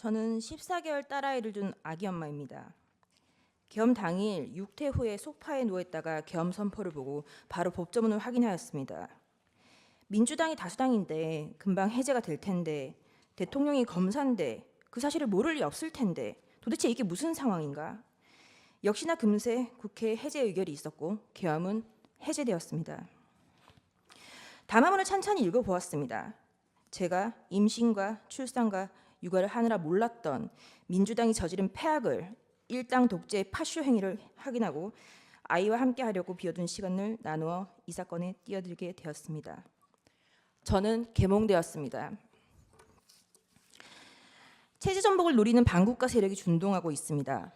저는 14개월 딸아이를 둔 아기 엄마입니다. 계엄 당일 6퇴 후에 소파에 누워있다가 계엄 선포를 보고 바로 법조문을 확인하였습니다. 민주당이 다수당인데 금방 해제가 될 텐데 대통령이 검사인데 그 사실을 모를 리 없을 텐데 도대체 이게 무슨 상황인가? 역시나 금세 국회 해제 의결이 있었고 계엄은 해제되었습니다. 담화문을 찬찬히 읽어보았습니다. 제가 임신과 출산과 육아를 하느라 몰랐던 민주당이 저지른 폐악을 일당 독재의 파쇼 행위를 확인하고 아이와 함께 하려고 비워둔 시간을 나누어 이 사건에 뛰어들게 되었습니다. 저는 계몽되었습니다. 체제 전복을 노리는 반국가 세력이 준동하고 있습니다.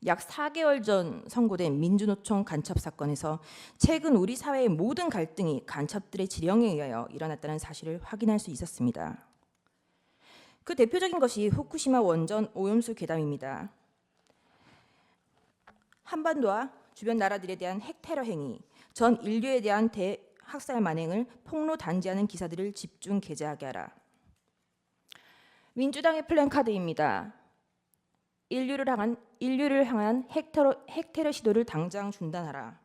약 4개월 전 선고된 민주노총 간첩 사건에서 최근 우리 사회의 모든 갈등이 간첩들의 지령에 의하여 일어났다는 사실을 확인할 수 있었습니다. 그 대표적인 것이 후쿠시마 원전 오염수 괴담입니다. 한반도와 주변 나라들에 대한 핵 테러 행위, 전 인류에 대한 대학살 만행을 폭로 단죄하는 기사들을 집중 게재하게 하라. 민주당의 플랜카드입니다. 인류를 향한 핵 테러 시도를 당장 중단하라.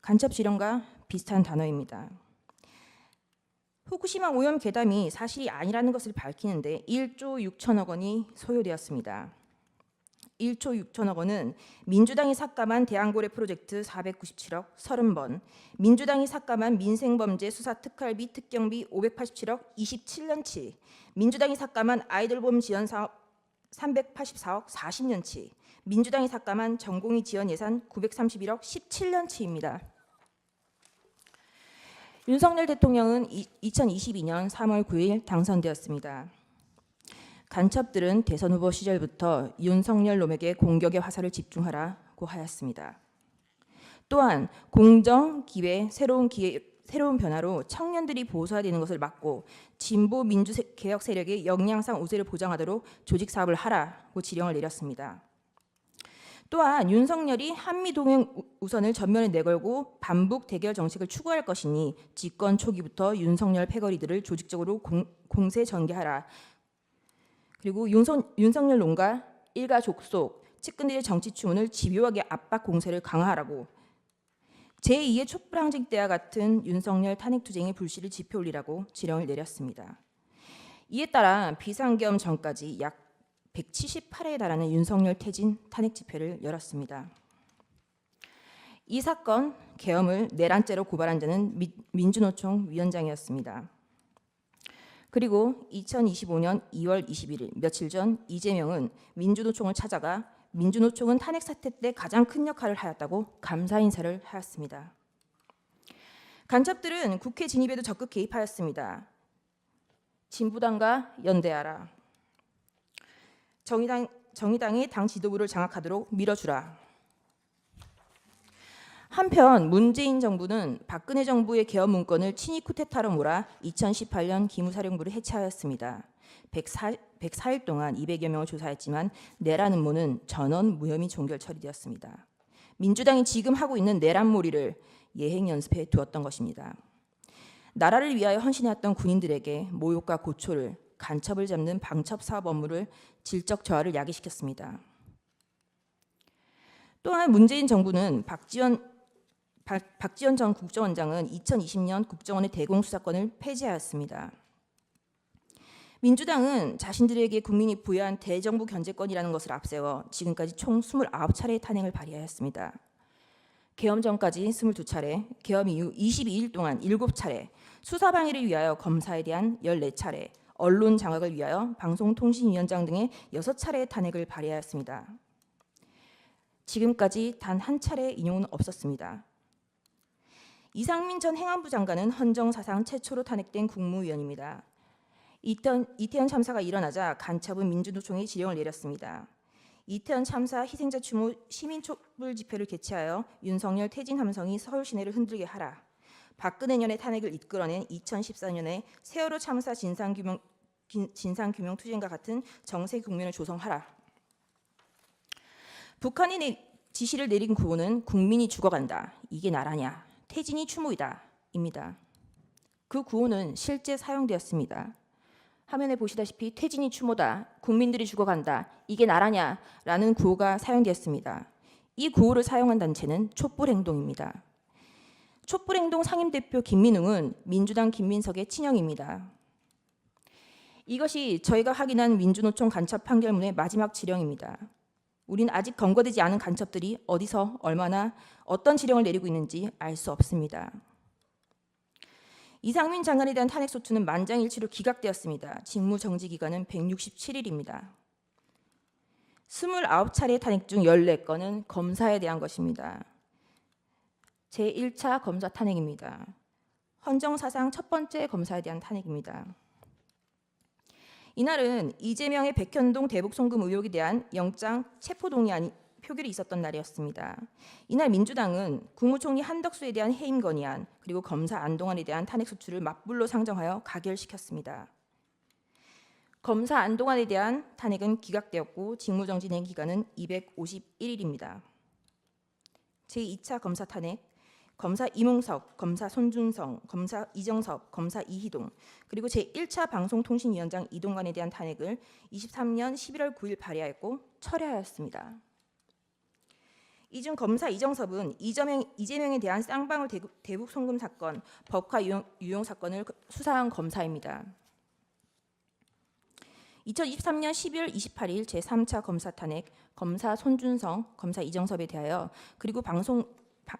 간첩 지령과 비슷한 단어입니다. 후쿠시마 오염 괴담이 사실이 아니라는 것을 밝히는데 1조 6천억 원이 소요되었습니다. 1조 6천억 원은 민주당이 삭감한 대왕고래 프로젝트 497억 30번, 민주당이 삭감한 민생범죄 수사 특활비 특경비 587억 27년치, 민주당이 삭감한 아이들보험 지원 사업 384억 40년치, 민주당이 삭감한 전공의 지원 예산 931억 17년치입니다. 윤석열 대통령은 2022년 3월 9일 당선되었습니다. 간첩들은 대선 후보 시절부터 윤석열 놈에게 공격의 화살을 집중하라고 하였습니다. 또한 공정, 기회, 새로운 변화로 청년들이 보수화되는 것을 막고 진보 민주개혁 세력의 역량상 우세를 보장하도록 조직 사업을 하라고 지령을 내렸습니다. 또한 윤석열이 한미 동행 우선을 전면에 내걸고 반북 대결 정책을 추구할 것이니 집권 초기부터 윤석열 패거리들을 조직적으로 공세 전개하라. 그리고 윤석열 논과 일가 족속, 측근들의 정치 추문을 집요하게 압박 공세를 강화하라고 제2의 촛불항쟁 때와 같은 윤석열 탄핵투쟁의 불씨를 지펴 올리라고 지령을 내렸습니다. 이에 따라 비상계엄 전까지 약 178회에 달하는 윤석열 퇴진 탄핵 집회를 열었습니다. 이 사건 계엄을 내란죄로 고발한 자는 민주노총 위원장이었습니다. 그리고 2025년 2월 21일 며칠 전 이재명은 민주노총을 찾아가 민주노총은 탄핵 사태 때 가장 큰 역할을 하였다고 감사 인사를 하였습니다. 간첩들은 국회 진입에도 적극 개입하였습니다. 진보당과 연대하라. 정의당이 당 지도부를 장악하도록 밀어주라. 한편 문재인 정부는 박근혜 정부의 계엄 문건을 친위 쿠데타로 몰아 2018년 기무사령부를 해체하였습니다. 104일 동안 200여 명을 조사했지만 내란 음모는 전원 무혐의 종결 처리되었습니다. 민주당이 지금 하고 있는 내란몰이를 예행 연습해 두었던 것입니다. 나라를 위하여 헌신해왔던 군인들에게 모욕과 고초를, 간첩을 잡는 방첩 사업 업무를 질적 저하를 야기시켰습니다. 또한 문재인 정부는 박지원 전 국정원장은 2020년 국정원의 대공수사권을 폐지하였습니다. 민주당은 자신들에게 국민이 부여한 대정부 견제권이라는 것을 앞세워 지금까지 총 29차례의 탄핵을 발의하였습니다. 계엄 전까지 22차례, 계엄 이후 22일 동안 7차례, 수사 방해를 위하여 검사에 대한 14차례, 언론 장악을 위하여 방송통신위원장 등의 6차례의 탄핵을 발의하였습니다. 지금까지 단 한 차례의 인용은 없었습니다. 이상민 전 행안부 장관은 헌정 사상 최초로 탄핵된 국무위원입니다. 이태원 참사가 일어나자 간첩은 민주노총에 지령을 내렸습니다. 이태원 참사 희생자 추모 시민 촛불 집회를 개최하여 윤석열 퇴진 함성이 서울 시내를 흔들게 하라. 박근혜 년의 탄핵을 이끌어낸 2014년에 세월호 참사 진상규명 투쟁과 같은 정세 국면을 조성하라. 북한이 지시를 내린 구호는 국민이 죽어간다. 이게 나라냐. 퇴진이 추모이다. 입니다. 그 구호는 실제 사용되었습니다. 화면에 보시다시피 퇴진이 추모다, 국민들이 죽어간다, 이게 나라냐 라는 구호가 사용되었습니다. 이 구호를 사용한 단체는 촛불행동입니다. 촛불행동 상임대표 김민웅은 민주당 김민석의 친형입니다. 이것이 저희가 확인한 민주노총 간첩 판결문의 마지막 지령입니다. 우린 아직 검거되지 않은 간첩들이 어디서 얼마나 어떤 지령을 내리고 있는지 알 수 없습니다. 이상민 장관에 대한 탄핵소추는 만장일치로 기각되었습니다. 직무정지 기간은 167일입니다. 29차례 탄핵 중 14건은 검사에 대한 것입니다. 제1차 검사 탄핵입니다. 헌정사상 첫 번째 검사에 대한 탄핵입니다. 이날은 이재명의 백현동 대북송금 의혹에 대한 영장 체포동의안 표결이 있었던 날이었습니다. 이날 민주당은 국무총리 한덕수에 대한 해임 건의안 그리고 검사 안동환에 대한 탄핵소추를 맞불로 상정하여 가결시켰습니다. 검사 안동환에 대한 탄핵은 기각되었고 직무정지 낸 기간은 251일입니다. 제2차 검사 탄핵, 검사 이몽석, 검사 손준성, 검사 이정섭, 검사 이희동, 그리고 제1차 방송통신위원장 이동관에 대한 탄핵을 23년 11월 9일 발의하였고 철회하였습니다. 이 중 검사 이정섭은 이재명에 대한 쌍방울 대북 송금 사건, 법화 유용 사건을 수사한 검사입니다. 2023년 12월 28일 제3차 검사 탄핵, 검사 손준성, 검사 이정섭에 대하여 그리고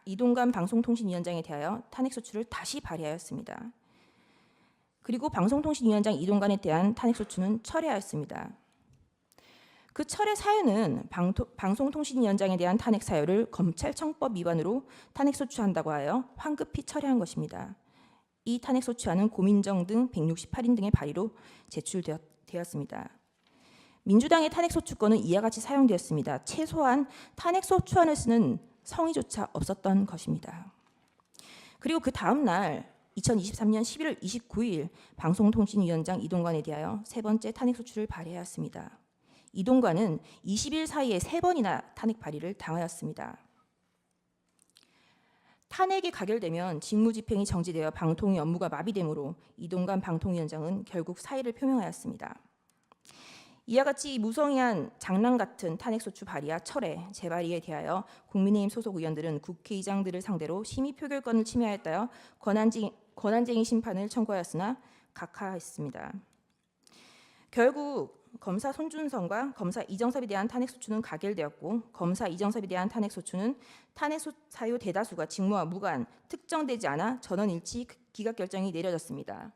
이동관 방송통신위원장에 대하여 탄핵소추를 다시 발의하였습니다. 그리고 방송통신위원장 이동관에 대한 탄핵소추는 철회하였습니다. 그 철회 사유는 방송통신위원장에 대한 탄핵 사유를 검찰청법 위반으로 탄핵소추한다고 하여 황급히 철회한 것입니다. 이 탄핵소추안은 고민정 등 168인 등의 발의로 제출되었습니다. 민주당의 탄핵소추권은 이와 같이 사용되었습니다. 최소한 탄핵소추안을 쓰는 성의조차 없었던 것입니다. 그리고 그 다음 날 2023년 11월 29일 방송통신위원장 이동관에 대하여 세 번째 탄핵소추를 발의하였습니다. 이동관은 20일 사이에 3번이나 탄핵 발의를 당하였습니다. 탄핵이 가결되면 직무집행이 정지되어 방통위 업무가 마비되므로 이동관 방통위원장은 결국 사의를 표명하였습니다. 이와 같이 무성의한 장난 같은 탄핵소추 발의와 철회, 재발의에 대하여 국민의힘 소속 의원들은 국회의장들을 상대로 심의 표결권을 침해하였다며 권한쟁의 심판을 청구하였으나 각하했습니다. 결국 검사 손준성과 검사 이정섭에 대한 탄핵소추는 가결되었고 검사 이정섭에 대한 탄핵소추는 탄핵 사유 대다수가 직무와 무관, 특정되지 않아 전원일치 기각 결정이 내려졌습니다.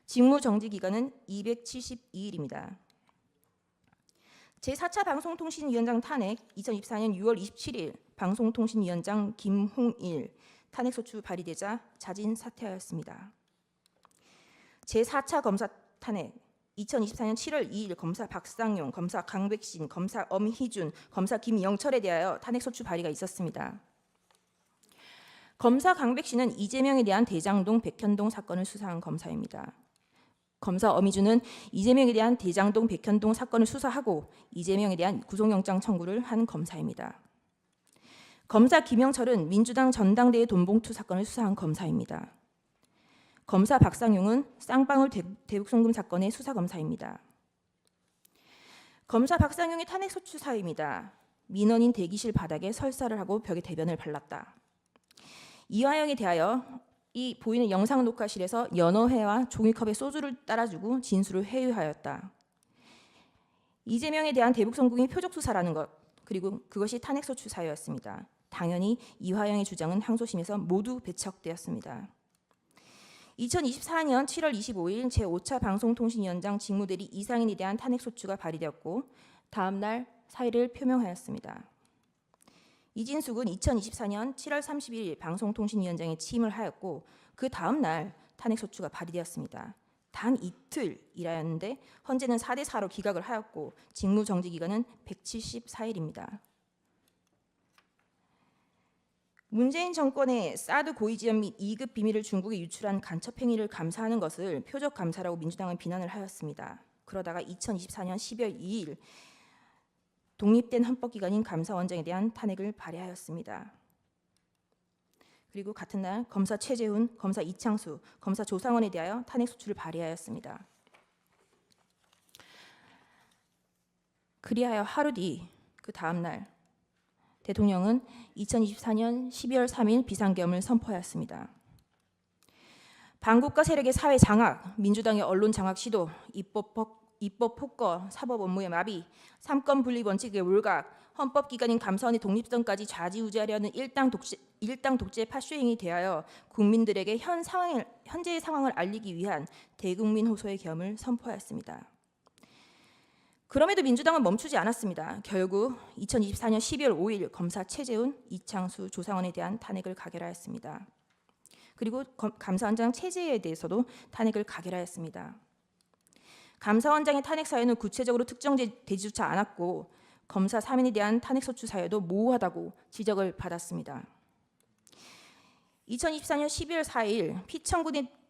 직무정지 기간은 272일입니다. 제4차 방송통신위원장 탄핵 2024년 6월 27일 방송통신위원장 김홍일 탄핵소추 발의되자 자진 사퇴하였습니다. 제4차 검사 탄핵 2024년 7월 2일 검사 박상용, 검사 강백신, 검사 엄희준, 검사 김영철에 대하여 탄핵소추 발의가 있었습니다. 검사 강백신은 이재명에 대한 대장동 백현동 사건을 수사한 검사입니다. 검사 엄희준은 이재명에 대한 대장동 백현동 사건을 수사하고 이재명에 대한 구속영장 청구를 한 검사입니다. 검사 김영철은 민주당 전당대회 돈봉투 사건을 수사한 검사입니다. 검사 박상용은 쌍방울 대북송금 사건의 수사검사입니다. 검사 박상용의 탄핵소추 사유입니다. 민원인 대기실 바닥에 설사를 하고 벽에 대변을 발랐다. 이화영에 대하여 이 보이는 영상 녹화실에서 연어회와 종이컵에 소주를 따라주고 진술을 회유하였다. 이재명에 대한 대북송금이 표적수사라는 것, 그리고 그것이 탄핵소추 사유였습니다. 당연히 이화영의 주장은 항소심에서 모두 배척되었습니다. 2024년 7월 25일 제5차 방송통신위원장 직무대리 이상인에 대한 탄핵소추가 발의되었고 다음 날 사의를 표명하였습니다. 이진숙은 2024년 7월 30일 방송통신위원장에 취임을 하였고 그 다음 날 탄핵소추가 발의되었습니다. 단 이틀 일하였는데 헌재는 4대4로 기각을 하였고 직무정지 기간은 174일입니다. 문재인 정권의 사드 고위지원 및 2급 비밀을 중국에 유출한 간첩 행위를 감사하는 것을 표적 감사라고 민주당은 비난을 하였습니다. 그러다가 2024년 12월 2일 독립된 헌법기관인 감사원장에 대한 탄핵을 발의하였습니다. 그리고 같은 날 검사 최재훈, 검사 이창수, 검사 조상원에 대하여 탄핵소추를 발의하였습니다. 그리하여 하루 뒤 그 다음 날 대통령은 2024년 12월 3일 비상계엄을 선포하였습니다. 반국가 세력의 사회 장악, 민주당의 언론 장악 시도, 입법 폭거, 사법 업무의 마비, 삼권 분리 원칙의 몰각, 헌법기관인 감사원의 독립성까지 좌지우지하려는 일당 독재 파쇼행이 대하여 국민들에게 현재의 상황을 알리기 위한 대국민 호소의 계엄을 선포하였습니다. 그럼에도 민주당은 멈추지 않았습니다. 결국 2024년 12월 5일 검사 최재훈, 이창수, 조상원에 대한 탄핵을 가결하였습니다. 그리고 감사원장 체제에 대해서도 탄핵을 가결하였습니다. 감사원장의 탄핵 사유는 구체적으로 특정되지조차 않았고 검사 3인에 대한 탄핵 소추 사유도 모호하다고 지적을 받았습니다. 2024년 12월 4일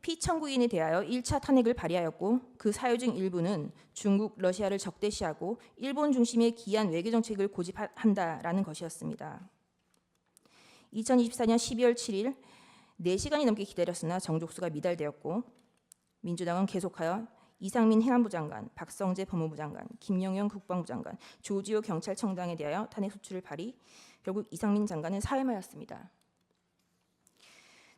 피청구인에 대하여 1차 탄핵을 발의하였고 그 사유 중 일부는 중국, 러시아를 적대시하고 일본 중심의 기한 외교 정책을 고집한다라는 것이었습니다. 2024년 12월 7일 4시간이 넘게 기다렸으나 정족수가 미달되었고 민주당은 계속하여 이상민 행안부 장관, 박성재 법무부 장관, 김영현 국방부 장관, 조지호 경찰청장에 대하여 탄핵 소추를 발의, 결국 이상민 장관은 사임하였습니다.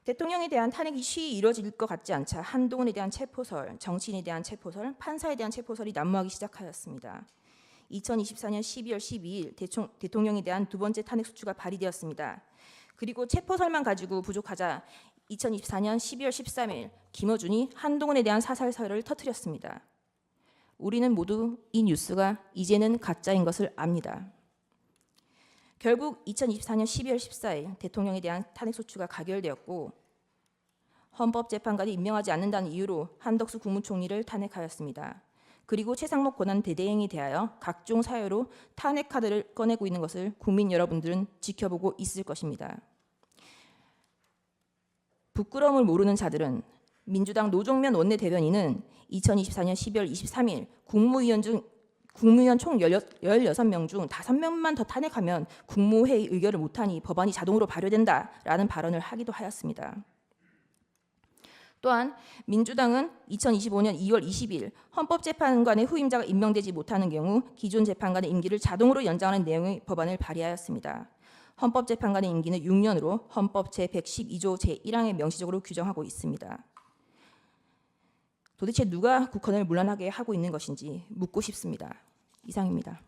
대통령에 대한 탄핵이 쉬이 이루어질 것 같지 않자 한동훈에 대한 체포설, 정치인에 대한 체포설, 판사에 대한 체포설이 난무하기 시작하였습니다. 2024년 12월 12일 대통령에 대한 두 번째 탄핵 소추가 발의되었습니다. 그리고 체포설만 가지고 부족하자 2024년 12월 13일 김어준이 한동훈에 대한 사살설을 터뜨렸습니다. 우리는 모두 이 뉴스가 이제는 가짜인 것을 압니다. 결국 2024년 12월 14일 대통령에 대한 탄핵 소추가 가결되었고 헌법재판관이 임명하지 않는다는 이유로 한덕수 국무총리를 탄핵하였습니다. 그리고 최상목 권한대대행에 대하여 각종 사유로 탄핵 카드를 꺼내고 있는 것을 국민 여러분들은 지켜보고 있을 것입니다. 부끄러움을 모르는 자들은 민주당 노종면 원내대변인은 2024년 12월 23일 국무위원 총 16명 중 5명만 더 탄핵하면 국무회의 의결을 못하니 법안이 자동으로 발효된다라는 발언을 하기도 하였습니다. 또한 민주당은 2025년 2월 20일 헌법재판관의 후임자가 임명되지 못하는 경우 기존 재판관의 임기를 자동으로 연장하는 내용의 법안을 발의하였습니다. 헌법재판관의 임기는 6년으로 헌법 제112조 제1항에 명시적으로 규정하고 있습니다. 도대체 누가 국헌을 문란하게 하고 있는 것인지 묻고 싶습니다. 이상입니다.